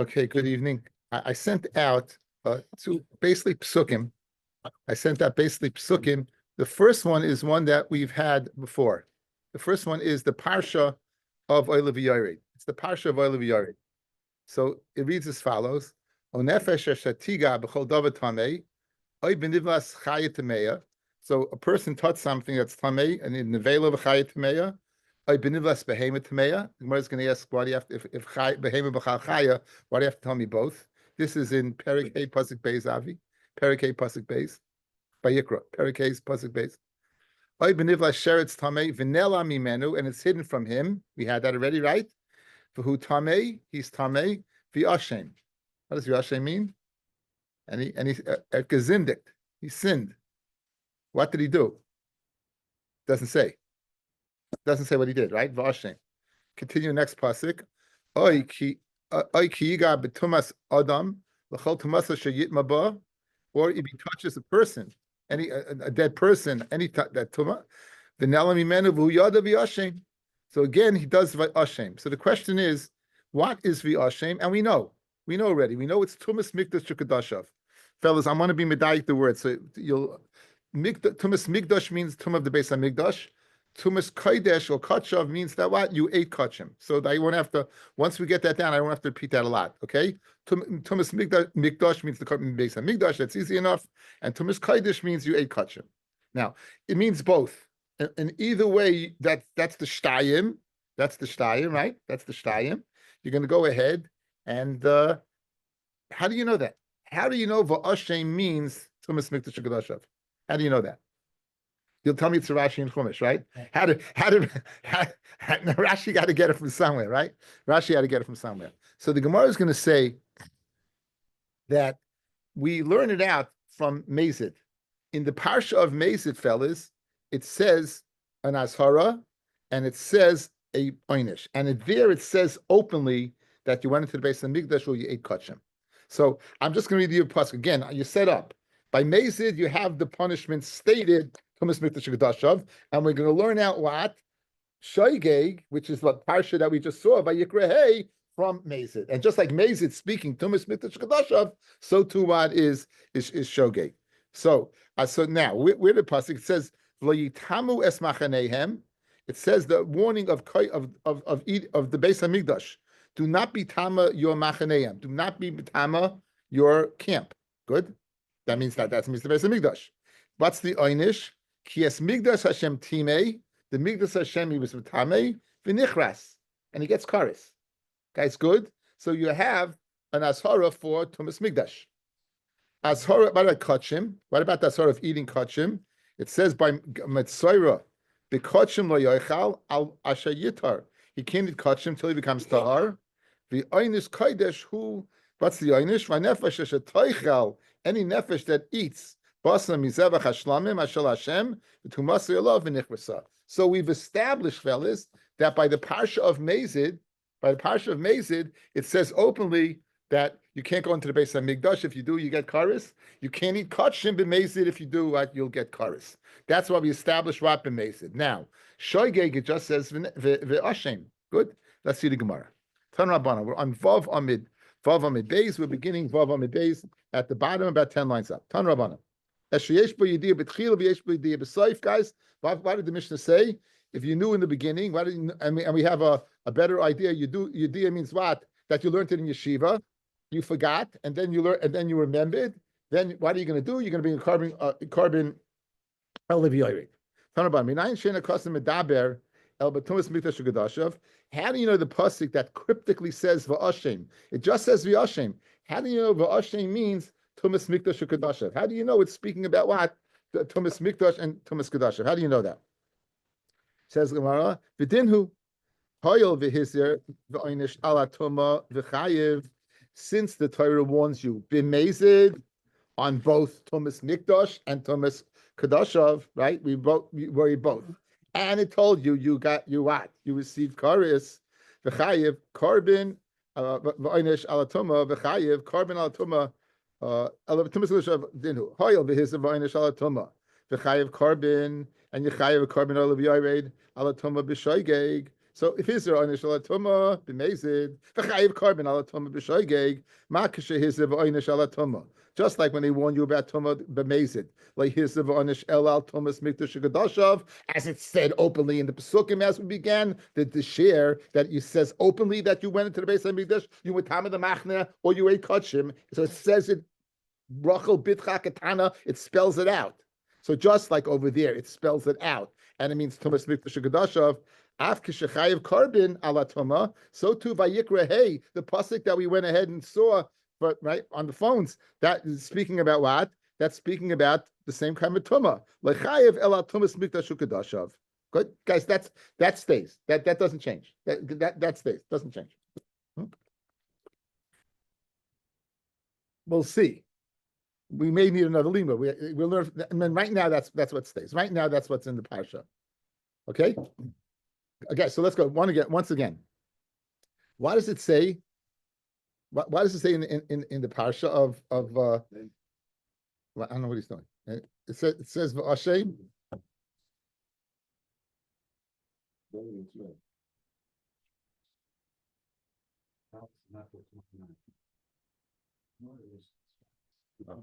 Okay, good evening. I sent out two basically psukim. I sent out basically psukim. The first one is one that we've had before. The first one is the parsha of Oile V'Yored. It's the parsha of Oile V'Yored. So it reads as follows: O nefesh shatiga b'chol davar tamei, oy benivlas chaya tameya. So a person touched something that's tamei and in nevela v'chaya tameya. Oy benivlas behema tameya. The Gemara is going to ask, why do you have to, if behema b'chal chaya, why do you have to tell me both? This is in Perek Hey Pasuk Beis Avi, Perek Hey Pasuk Beis, Vayikra, Perek Hey Pasuk Beis. Oy benivlas sheretz tamei v'nela mimenu, and it's hidden from him. We had that already, right? For who tamei, he's tamei v'ashem. What does v'ashem mean? And he gezindikt. He sinned. What did he do? Doesn't say. Doesn't say what he did, right? V'ashem. Continue next pasuk. Oy ki yiga betumas adam l'chol tumasa sheyitma ba, or if he touches a person, a dead person, that tuma, v'nela mimenu v'hu yada v'ashem. So again, he does v'ashem. So the question is, what is v'ashem? And we know already. We know it's tumas mikdash shukadashav. Fellas, I'm going to be medayik the word. So tumas mikdash means tum of the base of mikdash. Tumas kodesh or kachav means that what? You ate kachim. So I won't have to, once we get that down, I won't have to repeat that a lot, okay? Tumas mikdash means the base of mikdash. That's easy enough. And tumas kodesh means you ate kachim. Now, it means both. And either way, that's the shtayim. That's the shtayim, right? That's the shtayim. You're going to go ahead and how do you know that? How do you know v'ashem means tumas mikdash shekadashav? How do you know that? You'll tell me it's a Rashi and Chumash, right? Rashi got to get it from somewhere, right? Rashi had to get it from somewhere. So the Gemara is going to say that we learn it out from Mezid. In the parsha of Mezid, fellas, it says an ashara and it says a oynish. And there it says openly that you went into the base of the Mikdash or you ate kachim. So I'm just going to read you a pasuk again. You set up. By Mezid, you have the punishment stated, Tumas Mikdash Kedashav, and we're going to learn out what? Shoigeg, which is what parsha that we just saw by Yikra Hey from Mezid. And just like Mezid speaking Tumas Mikdash Kedashav, so too what is Shogeg. So now, where the pasuk, it says, Lo yitamu es machanehem. It says the warning of the base of Mikdash. Do not be tama your machaneim. Do not be tama your camp. Good. That means that means the base of Mikdash. What's the oynish? Ki es Mikdash Hashem timei. The Mikdash Hashem he was tamei v'nichras, and he gets karis. Guys, good. So you have an ashara for Tumas Mikdash. Ashara. What about kachim? What about the ashara of eating kachim? It says by Metzora, the kachim lo yochal al asher yitar. He can't eat kachim till he becomes tahar. The oynish kodesh who. What's the oynish? V'nefesh shetoichal. Any nefesh that eats basna mizevach hashlamim ashel Hashem v'tumasa yolav v'nichrasa. So we've established, fellas, that by the parsha of Mezid, it says openly that you can't go into the base of Mikdash. If you do, you get karis. You can't eat kachim b'mezid. If you do, you'll get karis. That's why we established what b'mezid. Now, shoigeg, it just says v'ashem. Good. Let's see the Gemara. Tan Rabbana. We're on Vav Amid. Vav Amid Beis. We're beginning Vav Amid Beis at the bottom, about 10 lines up. Tan Rabbana. Guys, why did the Mishnah say? If you knew in the beginning, and we have a better idea, Yediyah means what? That you learned it in yeshiva, you forgot, and then you learned, and then you remembered. Then what are you going to do? You're going to be carbon elivyoyrik. Tan Rabbana. Minayin sheina kosim medaber el b'tumas mikdash u'gadashav. How do you know the pasuk that cryptically says v'ashem? It just says v'ashem. How do you know v'ashem means Tumas Mikdash Kedashav? How do you know it's speaking about what? The Tumas Mikdash and Tumas Kedashav. How do you know that? Says Gemara, V'dinhu Hoyel v'hizir v'oinish ala tuma v'chayiv. Since the Torah warns you, b'mezid on both Tumas Mikdash and Tumas Kedashav, right? We worry both. And it told you, you received karis v'chayiv korban v'oinish ala tuma v'chayiv korban ala tuma. Tumas Kedashav Hoyel v'hizir v'oinish ala tuma v'chayiv korban and yechayiv korban olav yored ala tuma b'shoigeg So if his oynish ala tuma b'mezid, v'chayiv carbon ala tuma b'shoigeg, ma kashe his oynish ala tuma. Just like when they warn you about tuma b'mezid, like his oynish el al tumas mikdash gadashav, as it said openly in the Pesukim as we began, that the share that you says openly that you went into the base of mikdash, you were tam of the machna, or you ate kachim. So it says it, Rachel bitcha katana, it spells it out. So just like over there, it spells it out, and it means tumas mikdash gadashav. Af kishachayev carbon ala tuma. So too vayikra hey, the pasuk that we went ahead and saw, but right on the phones, that is speaking about what? That's speaking about the same kind of tuma. Lechayev ela tumas mikdash gadashav. Good guys, that stays. That doesn't change. That stays. Doesn't change. We'll see. We may need another lima. We'll learn. I mean, right now, that's what stays. Right now, that's what's in the parsha. Okay. Okay. So let's go once again. What does it say? What does it say in the parsha of? Well, I don't know what he's doing. It says v'ashem.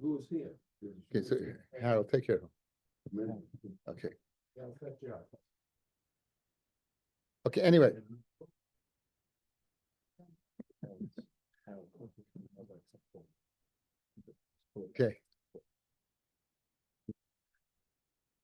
Who is here? Okay, so Harold, take care of him. Okay. Okay, anyway. Okay.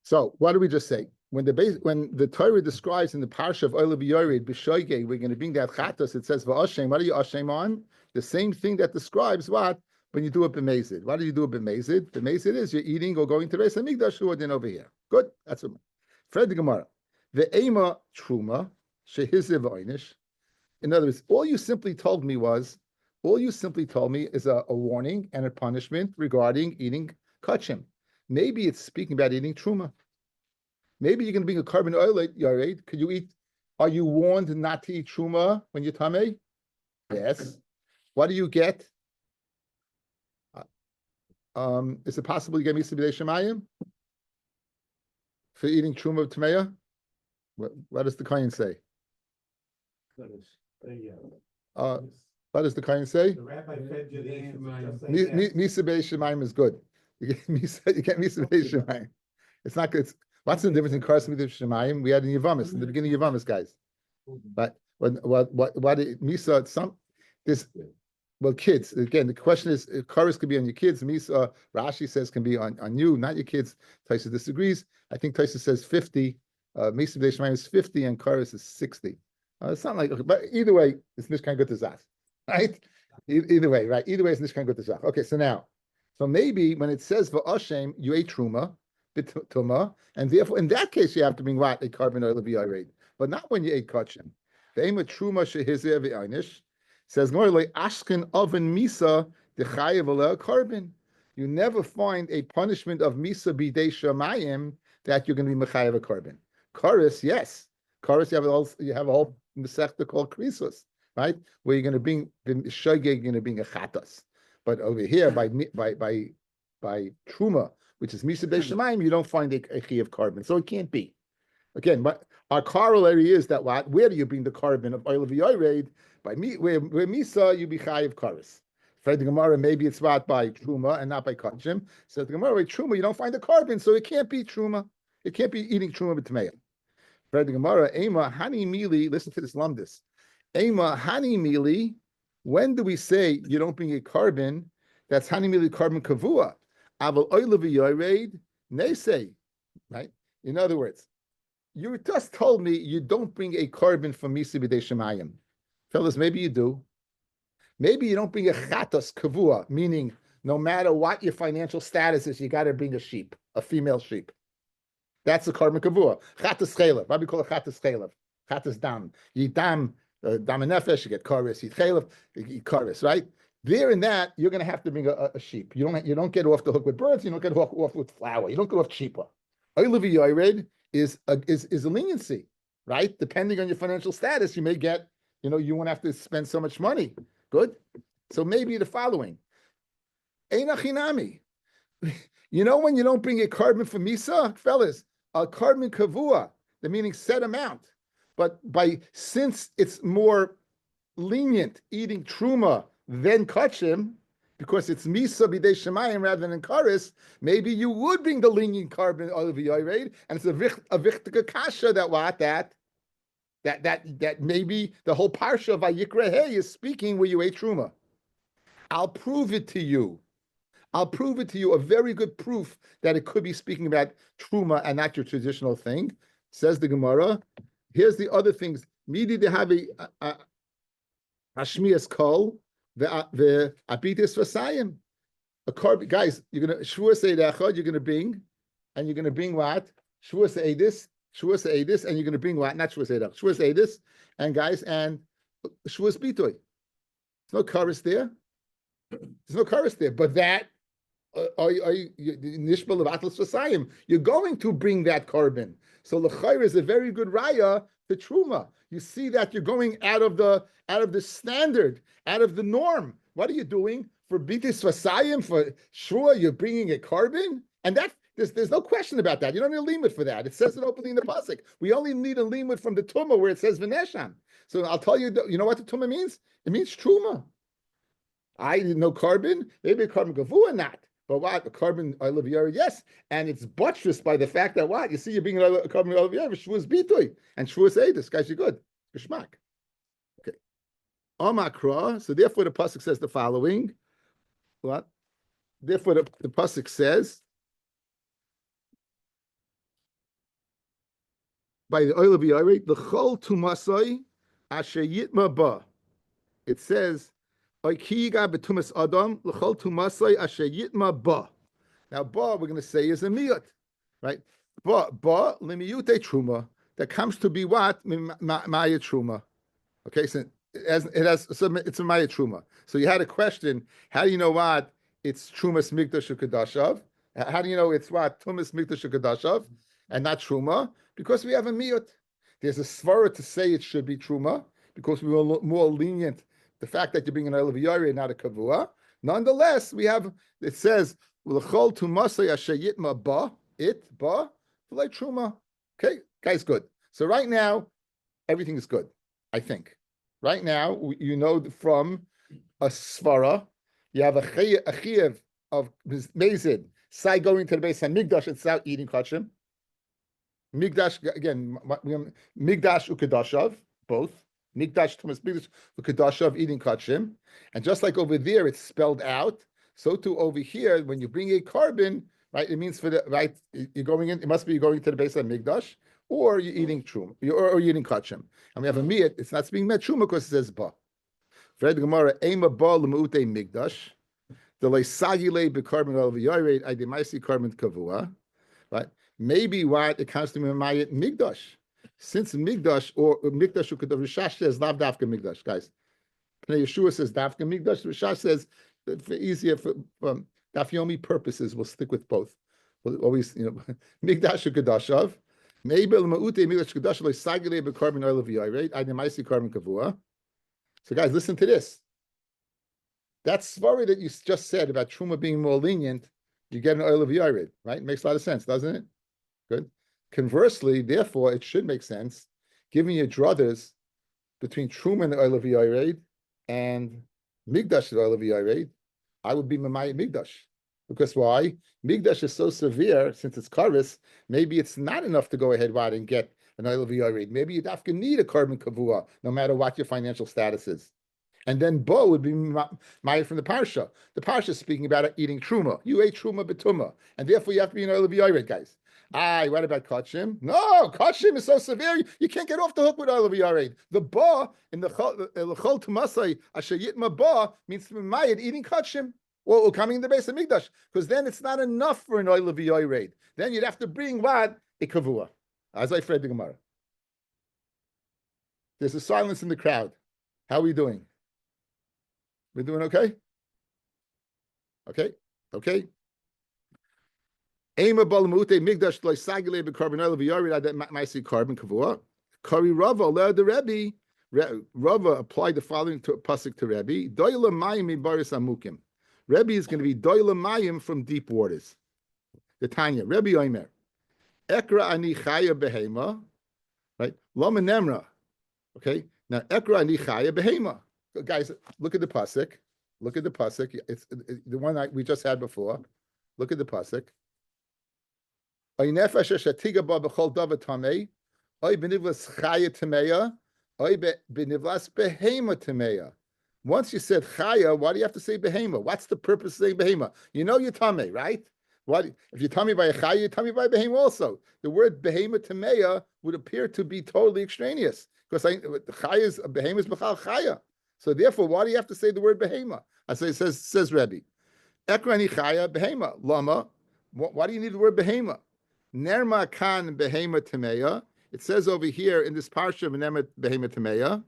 So what do we just say? When the Torah describes in the parsha of Olav Yored B'Shoigeg, we're going to bring that chatos. It says v'ashem. What are you ashem on? The same thing that describes what when you do it b'mezid. What do you do b'mezid? B'mezid is you're eating or going to Beis Hamikdash who are then over here. Good. That's what. Fred the Gemara. The ema truma shehiziv oynish. In other words, all you simply told me is a warning and a punishment regarding eating kachim. Maybe it's speaking about eating truma. Maybe you're going to bring a carbon oil, Yared. Could you eat? Are you warned not to eat truma when you're tamei? Yes. What do you get? Is it possible you get misa b'dei shemayim for eating truma of tameya? What does the Kohen say? What does the Kohen say? The rabbi fed you the answer. Misa b'dei shemayim is good. You get misa b'dei shemayim. It's not good. What's the difference in Karas Mitzvah Shemayim? We had in Yavamis, in the beginning of Yavamis, guys. But Misa, kids. Again, the question is, Karas could be on your kids. Misa, Rashi says, can be on you, not your kids. Taisa disagrees. I think Taisa says 50. Misa B'dei Shemayim is 50 and Karas is 60. It's not like, but either way, it's Mishkan Gutazach, right? Either way, right? Either way, it's Mishkan Gutazach. Okay, so maybe when it says V'ashem, you ate Truma, and therefore, in that case, you have to bring what? A carbon oil of Yared, but not when you ate kachim. The aim of truma shehizer v'aynish says more like ashken oven misa dechayev aleh carbon. You never find a punishment of misa b'dei shamayim that you're going to be mechayev a carbon. Chorus, yes, chorus. You have a whole mesechta called krisus, right? Where you're going to bring the shogeg, you're going to bring a chatas. But over here, by truma, which is Misa B'dei Shemayim, you don't find a chi of carbon. So it can't be. Again, but our corollary is that what? Where do you bring the carbon of oil of Yored? Where Misa, you be chai of karis. Fred the Gemara, maybe it's what by Truma and not by Kachim. So the Gemara, by Truma, you don't find the carbon, so it can't be Truma. It can't be eating Truma b'Tmeya. Fred the Gemara, Ema Hani Mili, listen to this lumdis. Ema Hani Mili, when do we say you don't bring a carbon? That's Hani Mili carbon kavua. Aval oil v'yored nesei, right? In other words, you just told me you don't bring a carbon from Misa B'dei Shemayim. Fellas, maybe you do. Maybe you don't bring a chatas kavua, meaning no matter what your financial status is, you got to bring a sheep, a female sheep. That's the carbon kavua. Chatas chelev. What do we call a chatas chelev? Chatas dam. You dam nefesh, you get karis. You chelev, you eat karis, right? There in that, you're going to have to bring a sheep. You don't get off the hook with birds. You don't get off with flour. You don't go off cheaper. Oil of Yored is a leniency, right? Depending on your financial status, you may get, you won't have to spend so much money. Good. So maybe the following. Einachinami. When you don't bring a carbon for Misa, fellas, a carbon kavua, the meaning set amount. But since it's more lenient eating truma than kachim, because it's misa b'dei shemayim rather than karis, maybe you would bring the lenient carbon of the yored, and it's a vichtika kasha that maybe the whole parsha of Vayikra Hey is speaking where you ate truma. I'll prove it to you. A very good proof that it could be speaking about truma and not your traditional thing. Says the Gemara. Here's the other things. Midi de have a Hashmias kol the abitis vasayim. A carb, guys. You're gonna Shevuous say echad. You're gonna bring, and you're gonna bring what? Shevuous say this, and you're gonna bring what? Not Shevuous say that. Shevuous say this, and guys, and Shevuous bitoy. There's no chorus there. But that. You're going to bring that carbon. So l'chayr is a very good raya for truma. You see that you're going out of the standard, out of the norm. What are you doing for bitis vasayim, for shua? You're bringing a carbon, and that there's no question about that. You don't need a limit for that. It says it openly in the pasuk. We only need a limit from the tumah where it says v'nesham. So I'll tell you. You know what the tumah means? It means truma. I didn't know carbon. Maybe a carbon gavua not. But what? The carbon olive yara, yes. And it's buttressed by the fact that what? You see, you're being a carbon olive yara, Shevuous bitoy. And Shevuous this guys, you're good. Geschmack. Okay. Amakra. So therefore the pasuk says the following. What? Therefore the pasuk says, by the olive yara, the chol tumasai asher yitma ba. It says, now, ba, we're going to say is a miyut, right? Ba, limiyute truma, that comes to be what? Maya truma. Okay, so it's a maya truma. So you had a question, how do you know what? It's trumas migdash ukadashav. How do you know it's what? Tumas migdash ukadashav and not truma? Because we have a miyut. There's a svara to say it should be truma, because we were more lenient. The fact that you're being an olive yari and not a kavua. Nonetheless, we have, it says, l'chol tumasay ashayitma ba, like truma. Okay, guys, good. So right now, everything is good, I think. Right now, you know from a svara, you have a chiyuv of mezid, sai going to the base and migdash itself eating kachim. Migdash, again, migdash ukadashav, both. Mikdash Tumas Mikdash Kadashav eating kachim, and just like over there it's spelled out, so too over here when you bring a carbon, right? It means for the right you're going in. It must be you're going to the base of Mikdash, or you're eating trum, or you're eating kachim. And we have a miyat. It's not being met truma because it says ba. Fred Gemara ema ba lemuute Mikdash. The leisagile be carbon of yared I demaisi carbon kavua, right? Maybe what it comes to me mayat Mikdash. Since Migdash or Migdash Rishash says lav dafka Migdash, guys. Yeshua says dafka Migdash. Rishash says that for easier for Daf Yomi purposes, we'll stick with both. We'll always, Migdash Kadashav. Maybe Maute Migdash Kadash like Sagale be carbon oil of right? I demaisi carbon kavua. So guys, listen to this. That svara that you just said about truma being more lenient, you get an oil of yared, right? It makes a lot of sense, doesn't it? Good. Conversely, therefore, it should make sense, giving your druthers between truma and the oil of yared and migdash the oil of yared, I would be mamaya migdash. Because why? Migdash is so severe, since it's karis, maybe it's not enough to go ahead wide and get an oil of yared. Maybe you'd have to need a carbon kavua, no matter what your financial status is. And then bo would be maya from the parsha. The parsha is speaking about eating truma. You ate truma betuma, and therefore you have to be an oil of yared, guys. What about kachim? No, kachim is so severe, you can't get off the hook with oil of yared. The ba in the chol tumasai asher yitma ba means mayed eating kachim or coming in the base of Mikdash, because then it's not enough for an oil of yared. Then you'd have to bring what? A kavua. As I read the Gemara. There's a silence in the crowd. How are we doing? We're doing okay? Okay. Ema balamute migdash loy sagile be carbon oil of yared that might see carbon kavua. Kari Rava allowed the Rabbi. Rava applied the following to pasuk to Rabbi. Doila mayim in baris amukim. Rabbi is going to be doila mayim from deep waters. The Tanya. Rabbi Omer. Ekra ani chaya behema. right? Lama nemra. Okay. Now ekra ani chaya behema. Guys, look at the pasuk. Look at the pasuk. It's the one we just had before. Look at the pasuk. Oy nefesh shetiga ba b'chol davar tamei. Oy benivlas chaya tameya. Oy benivlas behema tameya. Once you said chaya, why do you have to say behema? What's the purpose of saying behema? You know you're tamei, right? What if you tummy by a chaya, you tummy by behema also? The word behema tameya would appear to be totally extraneous because chaya is behema is b'chal chaya. So therefore, why do you have to say the word behema? I say it says Rabbi. Ekrani chaya behema lama. Why do you need the word behema? Nerma kan behema tameya. It says over here in this parsha v'nema behema tameya.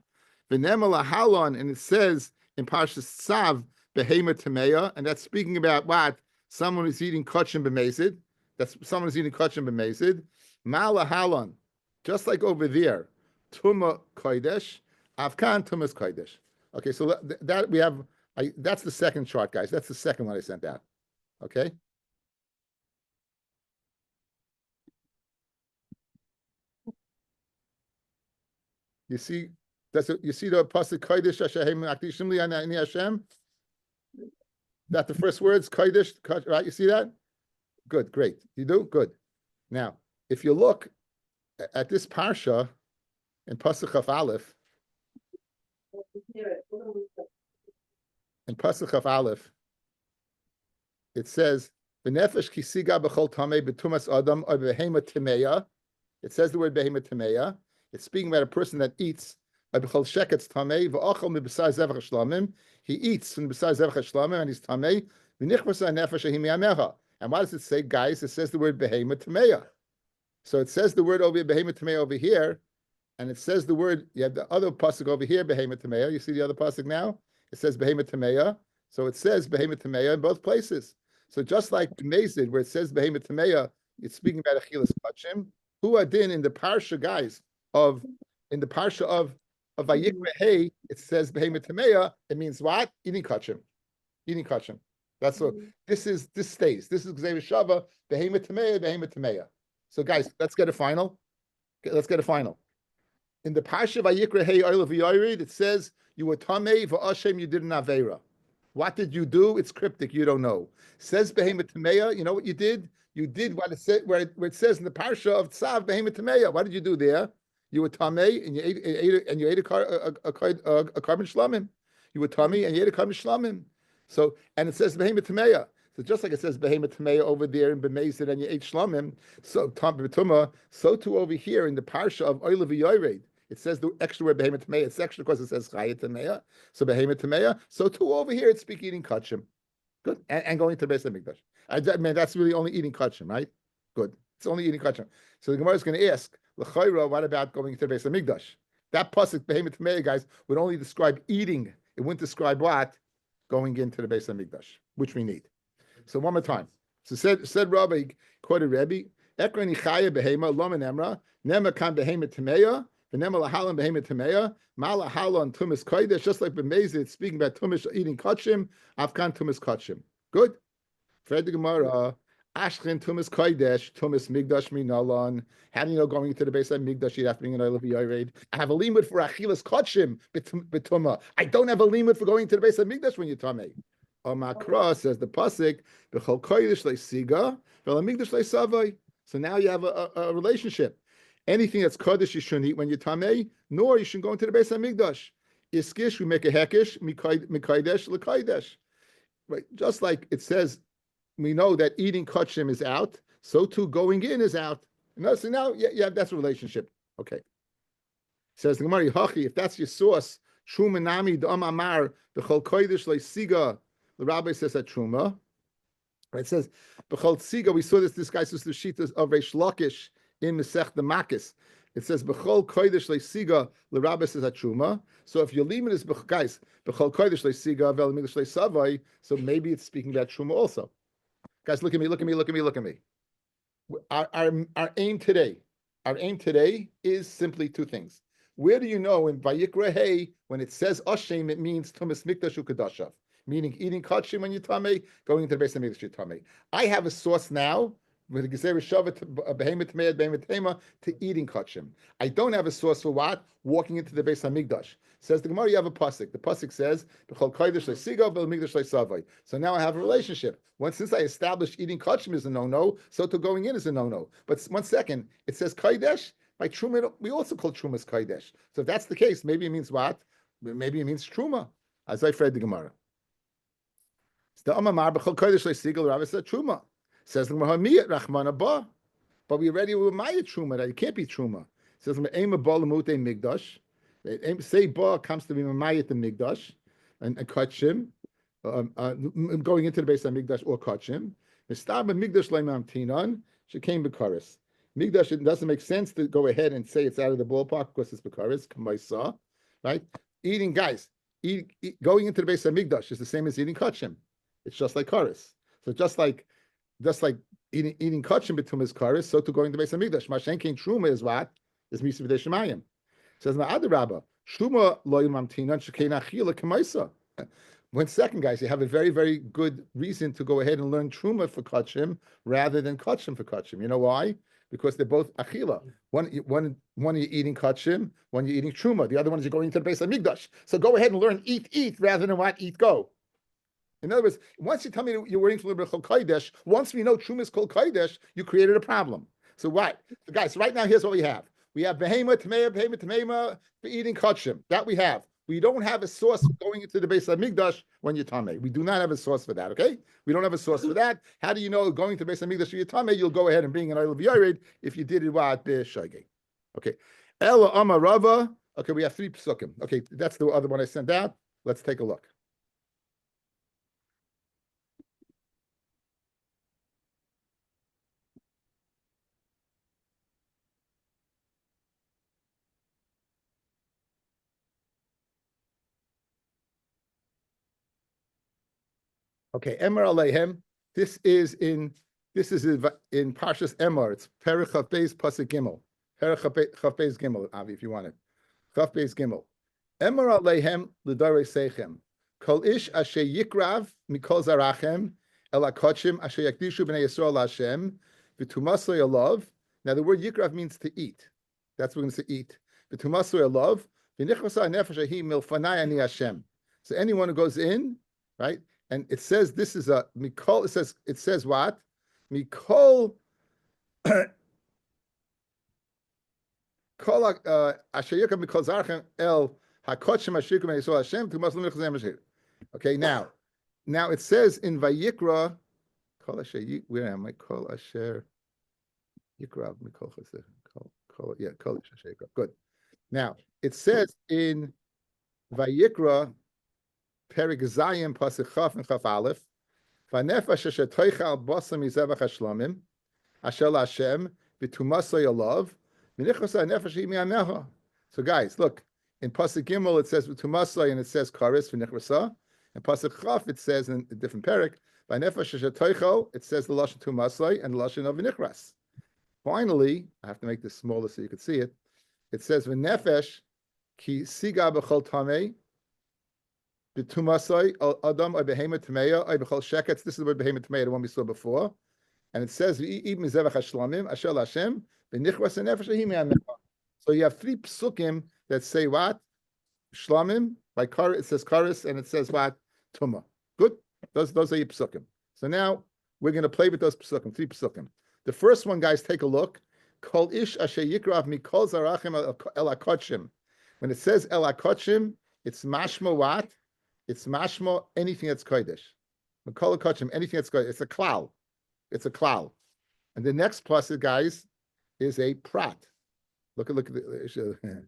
V'nema lahalon, and it says in parsha Tzav behema tameya, and that's speaking about what? Someone is eating kachim b'mezid. That's someone is eating kachim b'mezid. Ma lahalon, just like over there, tuma kodesh, avkan tumas kodesh. Okay, so that we have. That's the second chart, guys. That's the second one I sent out. Okay. You see, you see the pasuk kodesh Hashem akdishim li ani Hashem. That the first words kodesh, right? You see that? Good, great. You do good. Now, if you look at this parsha in pasuk Chaf Aleph, in pasuk Chaf Aleph, it says v'nefesh kisiga b'chol tamei b'tumas adam or behema timeya. It says the word behema timeya. It's speaking about a person that eats b'chol sheketz tamei v'achol mib'sai zevach shlamim. He eats from b'sai zevach shlamim and he's tamei v'nichvasa nefesh ahimi amecha. And what does it say, guys? It says the word behema timeya. So it says the word over behema timeya over here, and it says the word. You have the other pasuk over here, behema timeya. You see the other pasuk now? It says behema tameya, so it says behema tameya in both places. So just like Mezid, where it says behema tameya, it's speaking about achilas kachim. Who adin in the parsha, guys, in the parsha of Vayikra Hey, it says behema tameya. It means what? Eating kachim, eating kachim. That's what this stays. This is Gzeir Shava behema tameya, behema tameya. So guys, let's get a final. Let's get a final. In the parsha Vayikra Hey Oil V'Yored, it says you were tamei v'ashem, you did an avera. What did you do? It's cryptic. You don't know. Says behema tameya. You know what you did? You did what it said where it says in the parsha of Tzav behema tameya. What did you do there? You were tamei and you ate a carbon shlamim. You were tamei and you ate a carbon shlamim. So and it says behema tameya. So just like it says behema tameya over there in b'mezid and you ate shlamim, so tam b'tuma, so too over here in the parsha of Oil V'Yored. It says the extra word behema tameya. It's extra because it says chaya tameya. So behema tameya. So too over here it's speaking eating kachim. Good. And going to the Beis HaMikdash. I mean, that's really only eating kachim, right? Good. It's only eating kachim. So the Gemara is going to ask, l'chayra, what about going to the Beis HaMikdash? That pasuk behema tameya, guys, would only describe eating. It wouldn't describe what? Going into the Beis HaMikdash, which we need. So one more time. So said Rabbi, quoted Rabbi, Ekrani chaya behema, lama nemra, nema kan behema tameya, v'nema lahalon behema tameya, ma lahalon tumis kodesh, just like b'mezid, it's speaking about tumis eating kachim, afkan tumis kachim. Good? Fred the Gemara, ashchen tumis kodesh, tumis migdash minalon. How do you know going into the Beis HaMikdash, you'd have to bring an oil of yored? I have a limud for achilas kachim, betuma. I don't have a limud for going to the Beis HaMikdash when you're tamei. Makra says the pasuk b'chol kodesh leisiga v'lamigdash leisavai. So now you have a relationship. Anything that's kodesh you shouldn't eat when you're tamei, nor you shouldn't go into the Beis HaMikdash. Iskish, we make a hekesh mikodesh lekodesh. Right, just like it says, we know that eating kachim is out, so too going in is out. So now, yeah, that's a relationship. Okay. Says the Gemara, Hachi, if that's your source, Shumanami Dam Amar b'chol kodesh leisiga. The Rabbi says that Truma. It says, B'chol Tziga, we saw this guy says the Shitas of Reish Lakish in Masech the Makis. It says, B'chol Kodesh Leisiga, the Rabbi says that Truma. So if your limit is, guys, B'chol Kodesh Leisiga, Vel Migdash Leisavai, so maybe it's speaking about Truma also. Guys, look at me. Our aim today is simply two things. Where do you know in Vayikra Hey, when it says Ashem, it means Tumas Mikdash Ukadashav? Meaning eating kachim when you're tamei, going into the Beis HaMikdash you're tamei. I have a source now with the Gezer Shava to Behemoth Me'ed, Behemoth Tema to eating kachim. I don't have a source for what? Walking into the Beis Hamikdash. Says the Gemara, you have a pasuk. The pasuk says, "B'chol kodesh le'sigo, v'lemikdash le'savai." So now I have a relationship. Since I established eating kachim is a no-no, so to going in is a no-no. But 1 second, it says kodesh. By truma, we also call trumas kodesh. So if that's the case, maybe it means what? Maybe it means truma. As I read the Gemara. The Amamar b'chol kodesh le'sigo, Rabbi said truma. Says the Gemara, miyat rachmana ba. But we already were maya truma. That it can't be truma. Says ema ba l'mutei migdash. Say ba comes to be mamayit the migdash and kachim, going into the Beis Hamikdash or kachim. Mistab migdash le'mamtinan shekaim b'karis. Migdash, it doesn't make sense to go ahead and say it's out of the ballpark because it's b'karis k'maisa, right? Eating, guys, going into the Beis Hamikdash is the same as eating kachim. It's just like karis. So just like eating kachim betum is karis, so to going to Beis Hamikdash. Mashen kein truma is what? Is misa b'dei shemayim. Says Ma'ad Rabba, Shuma lo yamamtinan shekein achila k'maisa. 1 second, guys, you have a very, very good reason to go ahead and learn truma for kachim rather than kachim for kachim. You know why? Because they're both achila. One you're eating kachim, one you're eating truma. The other one is you're going into the Beis Hamikdash. So go ahead and learn eat rather than what? Eat, go. In other words, once you tell me you're waiting for Chol Kodesh, once we know truma is called Kodesh, you created a problem. So what? So guys, right now, here's what we have. We have behemoth tamema for eating kachim. That we have. We don't have a source for going into the Beis Hamikdash when you're tamei. We do not have a source for that. Okay, we don't have a source for that. How do you know going to the Beis Hamikdash when you're tamei? You'll go ahead and bring an oil of yared if you did it what b'shagei. Okay, Ela Amar Rava. Okay, we have 3 psukim. Okay, that's the other one I sent out. Let's take a look. Okay, Emor Aleihem. This is in Parshas Emor. It's Perek Chav Beis Pasuk Gimel. Perek Chav Beis Gimel, Avi, if you want it. Chav Beis Gimel. Emor Aleihem l'darei seichem. Kol ish asher yikrav mikol zarachem el hakochim asher yakdishu b'nei Yisrael Hashem v'tumasoi alav. Now the word yikrav means to eat. That's what we're going to say, eat. V'tumasoi alav v'nichvasa nefesh ahi milfanai ani Hashem. So anyone who goes in, right? And it says this is a mikol. It says what? Mikol kol ashayika mikol zarchem el hakochim ashikum yisrael Hashem tu maslim nechzem ashir. Okay, now it says in Vayikra kol ashayik. Where am I? Kol asher yikrav mikol chaser. Kol ashayik. Good. Now it says in Vayikra. Perik Zayim Pasuk Chaf and Chaf Aleph. Vanefesh asher toichal basam mizevach hashlamim asher Hashem v'tumasay alav v'nichvasa nefesh mi'ameha. So guys, look in Pasuk Gimel it says v'tumasay and it says karis v'nichvasa. In Pasuk Chaf it says in a different perik vanefesh asher toichal it says the lashon tumasay and the lashon of v'nichras. Finally, I have to make this smaller so you can see it. It says v'nefesh ki siga b'chol tamei. B'tumasai adam or behemoth tameya or b'chol sheketz. This is the word behemoth tameya, the one we saw before, and it says v'im mizevach hashlamim asher Hashem v'nichras nefesh ahi. So you have 3 psukim that say what shlamim by kar. It says karis and it says what tuma. Good. Those are your psukim. So now we're going to play with those psukim. 3 psukim. The first one, guys, take a look. Kol ish asher yikrav mikol zarachim el hakochim. When it says el hakochim, it's mashma what? It's mashma anything that's kodesh. Makol kachim, anything that's kodesh. It's a klal. It's a klal. And the next plus, guys, is a prat. Look at the.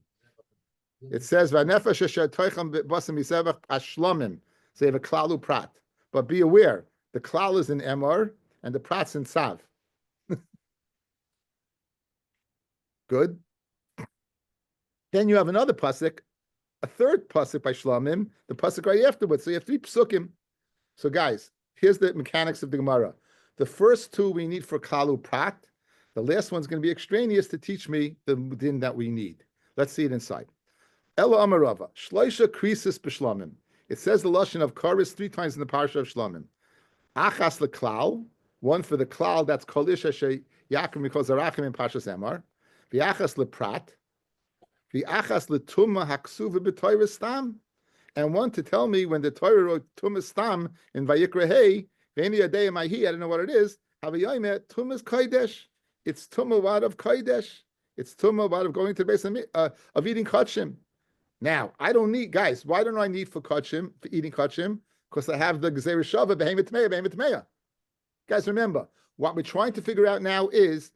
It says v'nefesh asher toicham basam misevach ashlamim. So you have a klalu prat. But be aware, the klal is in emor and the prat's in sav. Good. Then you have another pasuk. A third pasuk by Shlamim, the pasuk right afterwards. So you have 3 psukim. So guys, here's the mechanics of the Gemara. The first 2 we need for Kalu Prat. The last one's going to be extraneous to teach me the din that we need. Let's see it inside. Ela Amarava, Shloisha Krisis B'Shlamim. It says the lashon of Karis 3 times in the parsha of Shlamim. Achas leklal, one for the klal, that's kol isha she yakim mikol zarachim in Pashas Emor, v'achas leprat, v'achas letuma haksuva b'toyra stam, and one to tell me when the Torah wrote Tumas Stam in Vayikra Hey, V'eni Adei Mahi, I don't know what it is, Havayayme, Tumas Kodesh. It's Tumah what of Kodesh. It's Tumah what of going to the base of eating Kachim. Now, I don't need, guys, why don't I need for Kachim, for eating Kachim? Because I have the Gezer Shava, Behemet Meya. Guys, remember, what we're trying to figure out now is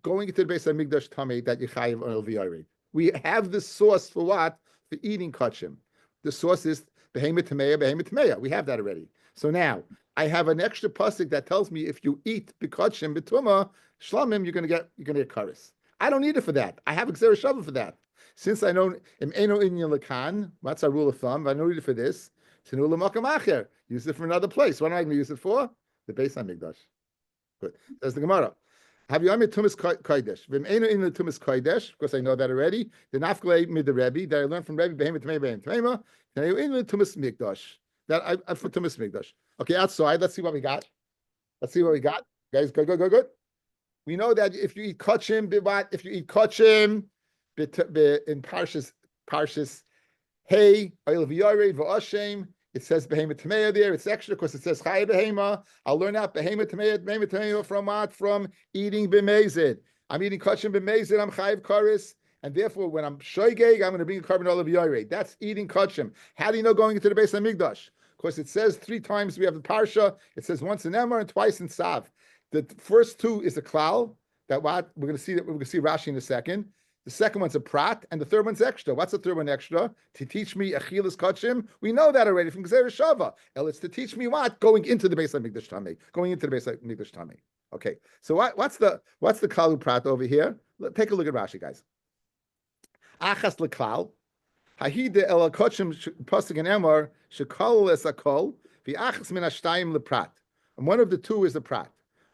going into the base of Migdash Tameh that Yechayiv on Elviyari. We have the source for what? For eating Kachim. The source is Behemet Tameya. We have that already. So now I have an extra pasuk that tells me if you eat Bikachim Betuma Shlamim, you're gonna get karis. I don't need it for that. I have a Gzera Shava for that. Since I know Eno Inyan Lakan, what's our rule of thumb? I don't need it for this. Tenu Lamakam Acher. Use it for another place. What am I going to use it for? The Beis HaMikdash. Good. That's the Gemara. Have you tumas kodesh? V'meinu in the tumas kodesh, because I know that already. The nafklei mid the Rabbi that I learned from Rabbi behemoth tmeima. Now you in the tumas mikdash. That I for tumas mikdash. Okay, outside. Let's see what we got. Guys, good. We know that if you eat kachim, if you eat kachim, in parshas hey oil v'yarei v'ashem. It says Behemoth Tameya there. It's extra because it says Chaya Behema. I'll learn out Behemoth Tameya from what? From eating B'mezid. I'm eating Kachim B'mezid. I'm Chayiv Karis. And therefore, when I'm Shoygeg, I'm going to bring a carbon olive Yairei. That's eating Kachim. How do you know going into the base of Migdash? Because it says 3 times we have the Parsha. It says once in Emor and twice in Sav. The first 2 is a klal. That what? We're going to see Rashi in a second. The second one's a prat, and the third one's extra. What's the third one extra? To teach me achilas kachim. We know that already from Gzeir Shava. It's to teach me what? Going into the base of Mikdash Tameh. Okay. So what's the kalu prat over here? Take a look at Rashi, guys. Achas leklal. Hahide el kachim pasuk in Emor shekol es akol v'achas min hashtayim leprat. And one of the 2 is the prat.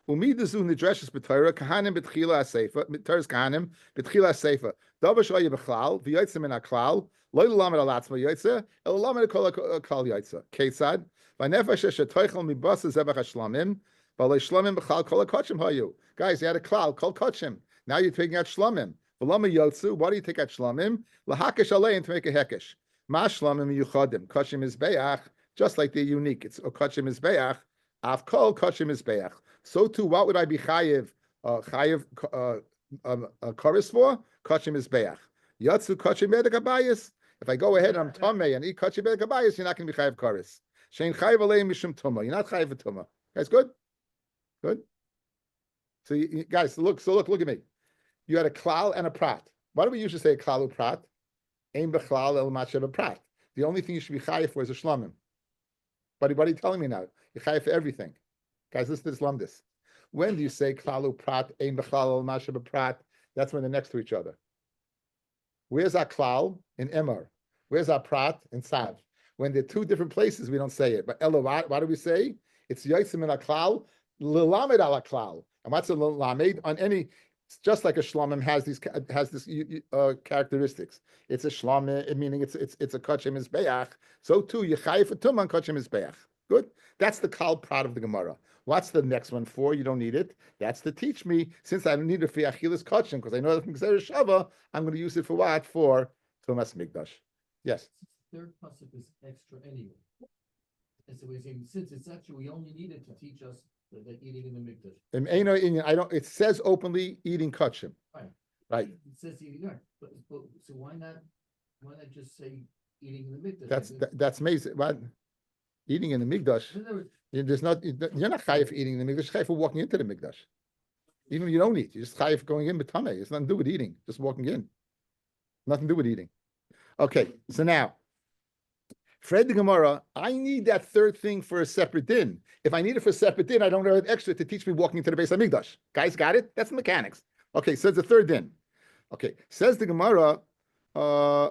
Umidazu nidreshes b'Torah kahanim b'tchila aseifa Torah's kahanim b'tchila aseifa davar shoya b'chlal v'yotzim min haklal lo yelamed alatzma yotze el yelamed kol yotze ketzad v'nefesh shetoichel mibasa zevach hashlamim v'lo shlamim b'chlal kol hakachim hayu. Guys, you had a klal kol kachim. Now you're taking out shlamim. V'lama yotzu. Why do you take out shlamim? Lahakesh alein to make a hekesh. Ma shlamim yuchadim kachim is beach, just like they're unique. It's a kachim is beach. Av kol kachim is beach. So too, what would I be chayiv karis for? Kachim is beach. Yatsu kachim bedek abayis. If I go ahead and I'm tamei and eat kachim bedek abayis, you're not going to be chayiv karis. Shein chayiv aleim mishum tuma. You're not chayiv tuma. Guys, good. So you guys, look at me. You had a klal and a prat. Why do we usually say a klalu prat? Ein bechlal el machav prat. The only thing you should be chayiv for is a shlamim. What are you telling me now? You're chayiv for everything. Guys, listen to this lumdis. When do you say klalu prat, ein bechlal el machav prat? That's when they're next to each other. Where's our klal in Emor? Where's our prat in Sav? When they're 2 different places, we don't say it. But Elo, what do we say? It's yotzim in a klal, l'lamed ala klal. And what's a l'lamed? On any, just like a shlamim has this characteristics. It's a shlamim, meaning it's a kachim izbeach. So too, yechayif for tuman kachim izbeach. Good. That's the kal prat of the Gemara. What's the next one for? You don't need it. That's to teach me, since I don't need it for achilas kachim, because I know that from Gzeir Shava, I'm going to use it for what? For Tumas Mikdash. Yes. Third pasuk is extra anyway. And so we're saying, since it's extra, we only need it to teach us that eating in the mikdash. I don't. It says openly eating kachim. Right. It says eating, right? But so why not just say eating in the mikdash? That's amazing. What? Eating in the mikdash. There's not. You're not chayiv for eating in the mikdash. Chayiv for walking into the mikdash. Even if you don't eat, you're just chayiv going in b'tamei. It's nothing to do with eating. Just walking in. Nothing to do with eating. Okay. So now. Fred the Gemara, I need that third thing for a separate din. If I need it for a separate din, I don't have extra to teach me walking into the base of Migdash. Guys, got it? That's the mechanics. Okay, says the third din. Okay, says the Gemara, I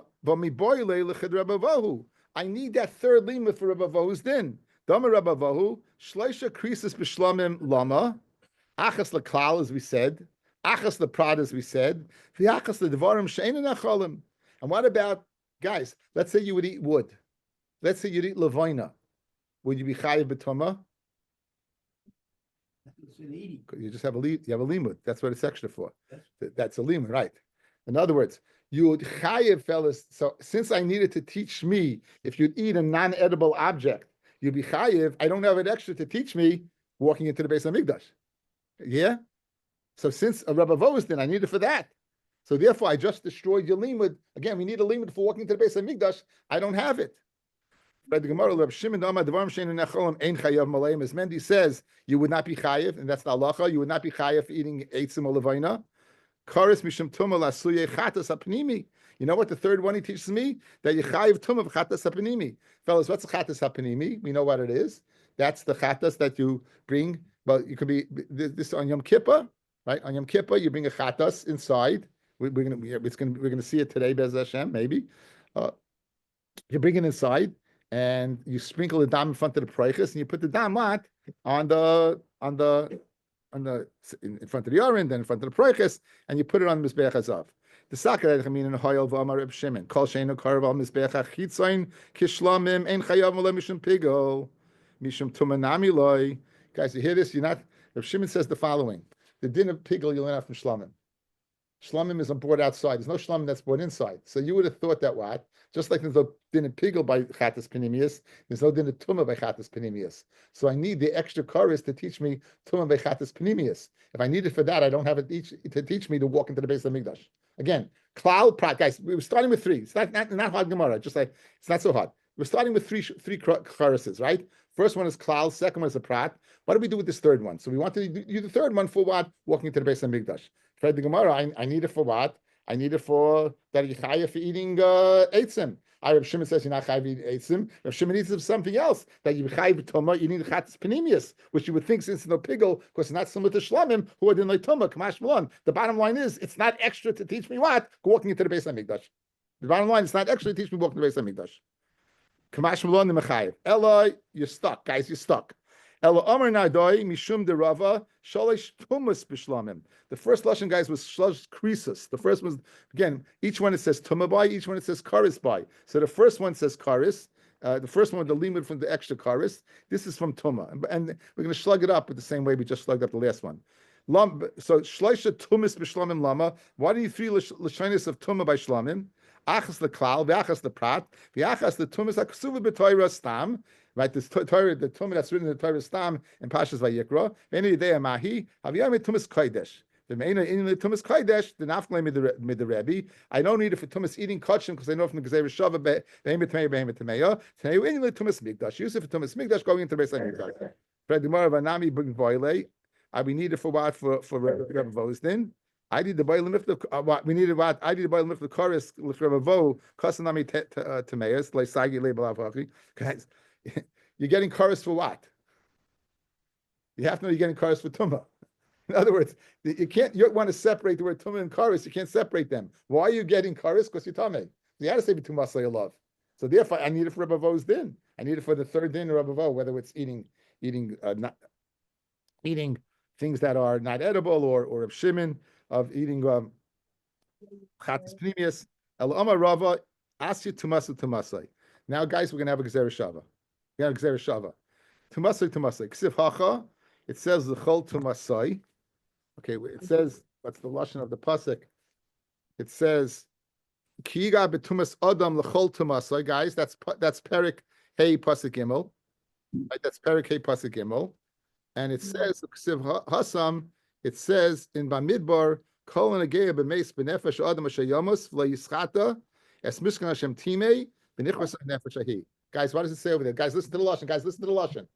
need that third lima for Rabbi Vahu's din. Dama Rabbi Vahu, Shleisha Krisis B'Shlamim Lama, Achas L'Klal, as we said, Achas L'Prad, as we said, V'Achas L'Devarim She'ein Achalim. And what about, guys, let's say you would eat wood. Let's say you'd eat lavoina. Would you be chayiv b'tumah? It's an 80. You just have you have a limud. That's what it's extra for. That's- That's a limud, right? In other words, you would chayiv, fellas. So since I needed to teach me, if you'd eat a non-edible object, you'd be chayiv. I don't have an extra to teach me walking into the base of Mikdash. Yeah. So since a Rabbi Vosdin, I need it for that. So therefore, I just destroyed your limud. Again, we need a limud for walking to the base of Mikdash. I don't have it. But the Gemara, Reb Shimon Amar, Devarim Shein Necholim Ein Chayav Maleim. As Mendy says, you would not be chayiv, and that's the halacha. You would not be chayiv for eating eitzim or levayna. Karis mishum tumah lasuye chatas hapnimi. You know what the third one he teaches me? That you chayiv tumah v'chatas hapnimi. Fellas, what's the chatas hapnimi? We know what it is. That's the chatas that you bring. Well, you could be this on Yom Kippur, right? On Yom Kippur, you bring a chatas inside. We're gonna see it today, Bez Hashem, maybe. You bring it inside and you sprinkle the dam in front of the preiches, and you put the dam mat in front of the orin, then in front of the preiches, and you put it on the mizbeach hazav. The sakar I mean in hoyel v'amar Reb Shimon kol sheinu karv al mizbeach achitzayin kishlamim ein chayav malay mishum pigol mishum tumanami loy. Guys, you hear this? You're not. Reb Shimon says the following: the din of pigol you learn out from shlamim. Shlamim is brought outside. There's no shlamim that's brought inside. So you would have thought that what? Just like there's no din of pigel by chatas panimius, there's no din of tumah by chatas panimius. So I need the extra chorus to teach me tumah by chatas panimius. If I need it for that, I don't have it to teach me to walk into the base of the Mikdash. Again, klal prat, guys. We were starting with three. It's not hard Gemara. Just like it's not so hard. We're starting with three choruses, right? First one is klal. Second one is a prat. What do we do with this third one? So we want to do the third one for what? Walking into the base of the Mikdash. For the Gemara, I need it for what? I need it for that you chayav for eating eitzim. Reb Shimon says you're not chayav eating eitzim. Reb Shimon needs something else that you chayav tumah. You need chatas panimius, which you would think since it's no pigel, because it's not similar to shlamim who are doing like tumah. Kamash malon. The bottom line is it's not extra to teach me what walking into the base of Mikdash. The bottom line, it's not extra to teach me walking to the base of Mikdash. Kamash malon the mechayev. Ella, you're stuck, guys. You're stuck. Ella Amar Nadoi Mishum de Rava Shalish Tumas Bishlamim. The first lashon, guys, was Shlosh Krisus. The first was again. Each one it says Tumah by. Each one it says Karis by. So the first one says Karis. The first one, the limud from the extra Karis. This is from Tumah, and we're going to slug it up with the same way we just slugged up the last one. So Shloisha Tumas Bishlamim Lama. Why do you three lashonis of Tumah by Shlamim? Achas the klal, ve'achas the prat, ve'achas the tumas haksuva b'toira stam. Right, this Torah, the Tumah that's written in the Torah stam in Pashas Vayikra. Ve'eni yidei mahi haviyam tumas kodesh. Ve'meina in the tumas kodesh the nafklei mid the Rabbi. I don't need it for tumas eating kachim because I know from the Gezer Shava behemet tamei behemet tameya. Today in the tumas mikdash. Use it for tumas mikdash going into the Beis Hamikdash. Fred Gemara vanami bring voile. We need it for what for Rabbi Vosdin. I did the boiling lift of what we needed. What I did the boiling lift of chorus with Rabbi Vo kasanami tameas like sagi label avachi. Guys, you're getting chorus for what? You have to know you're getting chorus for tumah. In other words, you can't. You want to separate the word tumah and chorus. You can't separate them. Why are you getting chorus? Because you're tumah. You got to say tumah say love. So therefore, I need it for Rabbi Vo's din. I need it for the third din of Rabbi Vo, whether it's eating things that are not edible or of Shimon of eating chatas pnimius. El Amar Rava asya tumasay. Now, guys, we're gonna have a Gezer Shava. We have a Gezer Shava. Tumasay. Ksiv hacha. It says the chol tumasay. Okay, it says what's the lashon of the pasuk? It says kiyiga betumas adam lechol tumasay. Guys, that's perik hey pasuk gimel. Right, that's perik hey pasuk gimel. And it says Ksiv hasam. It says in Bamidbar, Kol Nageya b'meis b'nefesh adam ashayamus v'la yischata es mishkan Hashem timei b'nichvas nefesh ahi. Guys, what does it say over there? Guys, listen to the lashon. Guys, listen to the lashon.